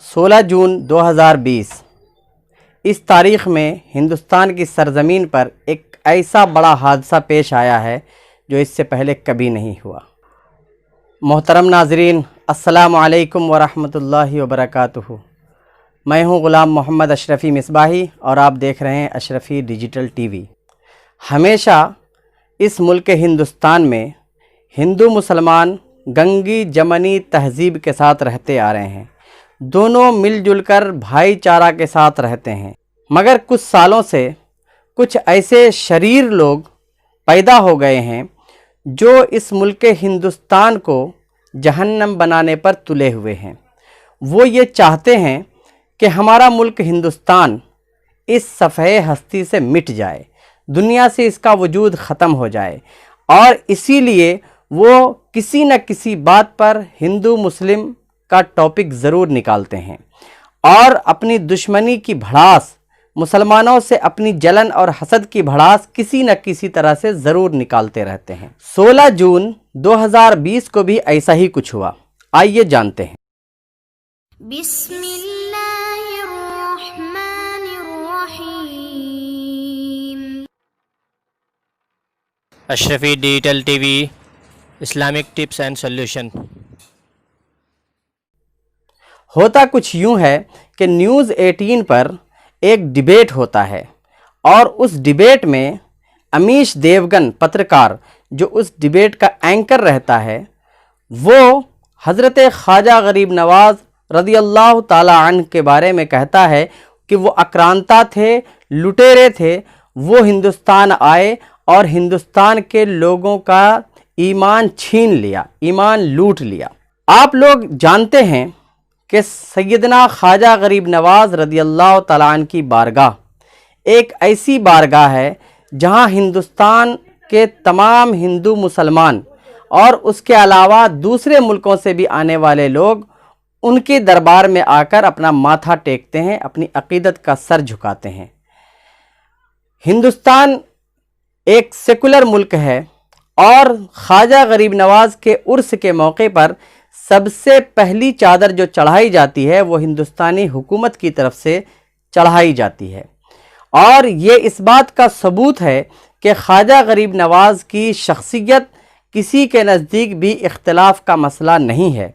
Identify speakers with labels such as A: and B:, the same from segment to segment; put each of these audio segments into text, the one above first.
A: 16 जून 2020 इस तारीख़ में हिंदुस्तान की सरज़मीन पर एक ऐसा बड़ा हादसा पेश आया है जो इससे पहले कभी नहीं हुआ। मोहतरम नाज़रीन, अस्सलामु अलैकुम वरहमतुल्लाहि वबरकातुहू। मैं हूँ ग़ुलाम मोहम्मद अशरफ़ी मिसबाही और आप देख रहे हैं अशरफ़ी डिजिटल टीवी। हमेशा इस मुल्क हिंदुस्तान में हिंदू मुसलमान गंगी जमनी तहज़ीब के साथ रहते आ रहे हैं। दोनों मिलजुल कर भाईचारा के साथ रहते हैं। मगर कुछ सालों से कुछ ऐसे शरीर लोग पैदा हो गए हैं जो इस मुल्क हिंदुस्तान को जहन्नम बनाने पर तुले हुए हैं। वो ये चाहते हैं कि हमारा मुल्क हिंदुस्तान इस सफ़े हस्ती से मिट जाए, दुनिया से इसका वजूद ख़त्म हो जाए, और इसीलिए वो किसी न किसी बात पर हिंदू मुस्लिम का टॉपिक ज़रूर निकालते हैं और अपनी दुश्मनी की भड़ास, मुसलमानों से अपनी जलन और हसद की भड़ास किसी न किसी तरह से ज़रूर निकालते रहते हैं। 16 जून 2020 को भी ऐसा ही कुछ हुआ। आइए जानते हैं।
B: Ashrafi digital TV, Islamic tips and solution.
A: होता कुछ यूँ है कि न्यूज़ 18 पर एक डिबेट होता है और उस डिबेट में अमीश देवगन पत्रकार, जो उस डिबेट का एंकर रहता है, वो हज़रत ख्वाजा गरीब नवाज़ रज़ियल्लाहु ताला अन्हु के बारे में कहता है कि वो आक्रांता थे, लुटेरे थे। वो हिंदुस्तान आए और हिंदुस्तान के लोगों का ईमान छीन लिया, ईमान लूट लिया। आप लोग जानते हैं कि सैयदना ख्वाजा गरीब नवाज़ रज़ियल्लाहु ताला अन्हु की बारगाह एक ऐसी बारगाह है जहां हिंदुस्तान के तमाम हिंदू मुसलमान और उसके अलावा दूसरे मुल्कों से भी आने वाले लोग उनके दरबार में आकर अपना माथा टेकते हैं, अपनी अक़ीदत का सर झुकाते हैं। हिंदुस्तान एक सेकुलर मुल्क है और ख्वाजा गरीब नवाज़ के उर्स के मौके पर सबसे पहली चादर जो चढ़ाई जाती है वो हिंदुस्तानी हुकूमत की तरफ से चढ़ाई जाती है। और ये इस बात का सबूत है कि ख्वाजा गरीब नवाज़ की शख्सियत किसी के नज़दीक भी इख्तिलाफ का मसला नहीं है।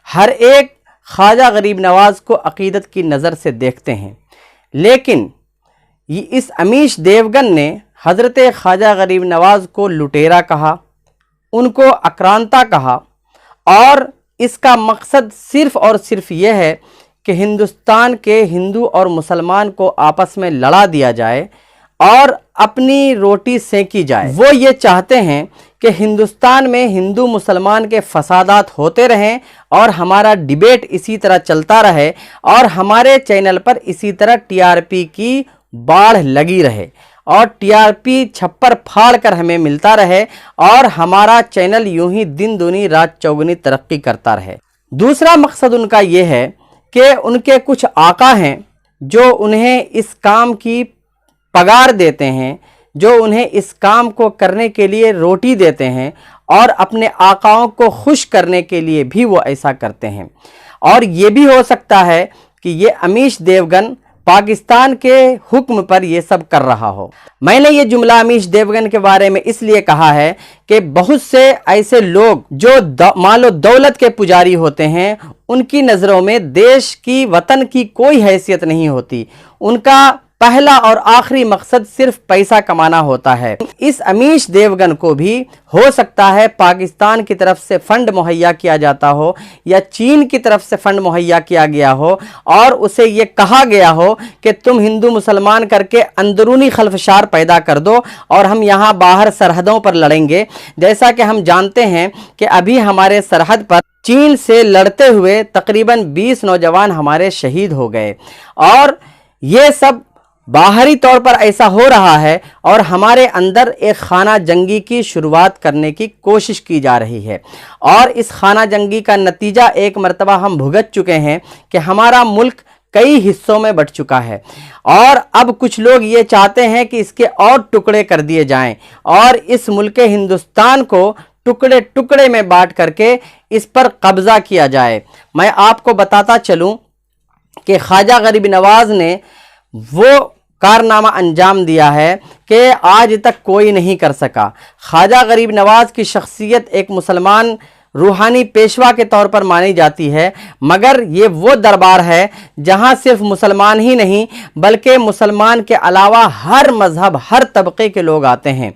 A: हर एक ख्वाजा गरीब नवाज़ को अक़ीदत की नज़र से देखते हैं। लेकिन इस अमीश देवगन ने हज़रत ख्वाजा गरीब नवाज़ को लुटेरा कहा, उनको आक्रांता कहा, और इसका मकसद सिर्फ़ और सिर्फ ये है कि हिंदुस्तान के हिंदू और मुसलमान को आपस में लड़ा दिया जाए और अपनी रोटी सेंकी जाए। वो ये चाहते हैं कि हिंदुस्तान में हिंदू मुसलमान के फसादात होते रहें और हमारा डिबेट इसी तरह चलता रहे और हमारे चैनल पर इसी तरह टीआरपी की बाढ़ लगी रहे और टीआरपी छप्पर फाड़ कर हमें मिलता रहे और हमारा चैनल यूं ही दिन दूनी रात चौगुनी तरक्की करता रहे। दूसरा मकसद उनका ये है कि उनके कुछ आका हैं जो उन्हें इस काम की पगार देते हैं, जो उन्हें इस काम को करने के लिए रोटी देते हैं, और अपने आकाओं को खुश करने के लिए भी वो ऐसा करते हैं। और ये भी हो सकता है कि ये अमीश देवगन पाकिस्तान के हुक्म पर ये सब कर रहा हो। मैंने ये जुमला अमीश देवगन के बारे में इसलिए कहा है कि बहुत से ऐसे लोग जो मालो दौलत के पुजारी होते हैं, उनकी नज़रों में देश की, वतन की कोई हैसियत नहीं होती। उनका पहला और आखिरी मकसद सिर्फ पैसा कमाना होता है। इस अमीश देवगन को भी हो सकता है पाकिस्तान की तरफ से फंड मुहैया किया जाता हो या चीन की तरफ से फंड मुहैया किया गया हो और उसे ये कहा गया हो कि तुम हिंदू मुसलमान करके अंदरूनी खलफशार पैदा कर दो और हम यहाँ बाहर सरहदों पर लड़ेंगे। जैसा कि हम जानते हैं कि अभी हमारे सरहद पर चीन से लड़ते हुए तकरीबन 20 नौजवान हमारे शहीद हो गए, और ये सब बाहरी तौर पर ऐसा हो रहा है और हमारे अंदर एक खाना जंगी की शुरुआत करने की कोशिश की जा रही है। और इस खाना जंगी का नतीजा एक मर्तबा हम भुगत चुके हैं कि हमारा मुल्क कई हिस्सों में बंट चुका है, और अब कुछ लोग ये चाहते हैं कि इसके और टुकड़े कर दिए जाएं और इस मुल्क हिंदुस्तान को टुकड़े टुकड़े में बांट करके इस पर कब्जा किया जाए। मैं आपको बताता चलूं کہ خواجہ غریب نواز نے وہ کارنامہ انجام دیا ہے کہ آج تک کوئی نہیں کر سکا۔ خواجہ غریب نواز کی شخصیت ایک مسلمان روحانی پیشوا کے طور پر مانی جاتی ہے، مگر یہ وہ دربار ہے جہاں صرف مسلمان ہی نہیں بلکہ مسلمان کے علاوہ ہر مذہب، ہر طبقے کے لوگ آتے ہیں۔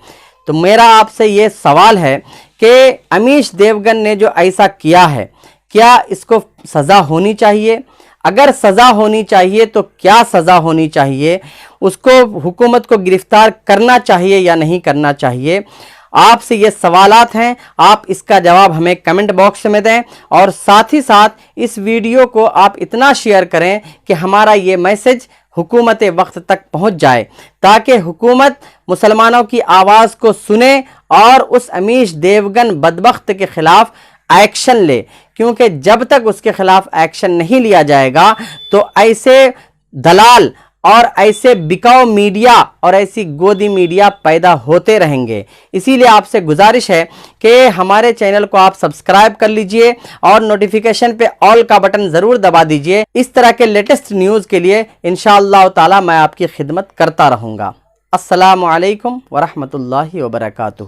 A: تو میرا آپ سے یہ سوال ہے کہ امیش دیوگن نے جو ایسا کیا ہے، کیا اس کو سزا ہونی چاہیے؟ اگر سزا ہونی چاہیے تو کیا سزا ہونی چاہیے؟ اس کو حکومت کو گرفتار کرنا چاہیے یا نہیں کرنا چاہیے؟ آپ سے یہ سوالات ہیں، آپ اس کا جواب ہمیں کمنٹ باکس میں دیں، اور ساتھ ہی ساتھ اس ویڈیو کو آپ اتنا شیئر کریں کہ ہمارا یہ میسج حکومت وقت تک پہنچ جائے، تاکہ حکومت مسلمانوں کی آواز کو سنے اور اس امیش دیوگن بدبخت کے خلاف ایکشن لے، کیونکہ جب تک اس کے خلاف ایکشن نہیں لیا جائے گا تو ایسے دلال اور ایسے بکاؤ میڈیا اور ایسی گودی میڈیا پیدا ہوتے رہیں گے۔ اسی لیے آپ سے گزارش ہے کہ ہمارے چینل کو آپ سبسکرائب کر لیجئے اور نوٹیفیکیشن پہ آل کا بٹن ضرور دبا دیجئے۔ اس طرح کے لیٹسٹ نیوز کے لیے انشاءاللہ تعالی میں آپ کی خدمت کرتا رہوں گا۔ السلام علیکم ورحمۃ اللہ وبرکاتہ۔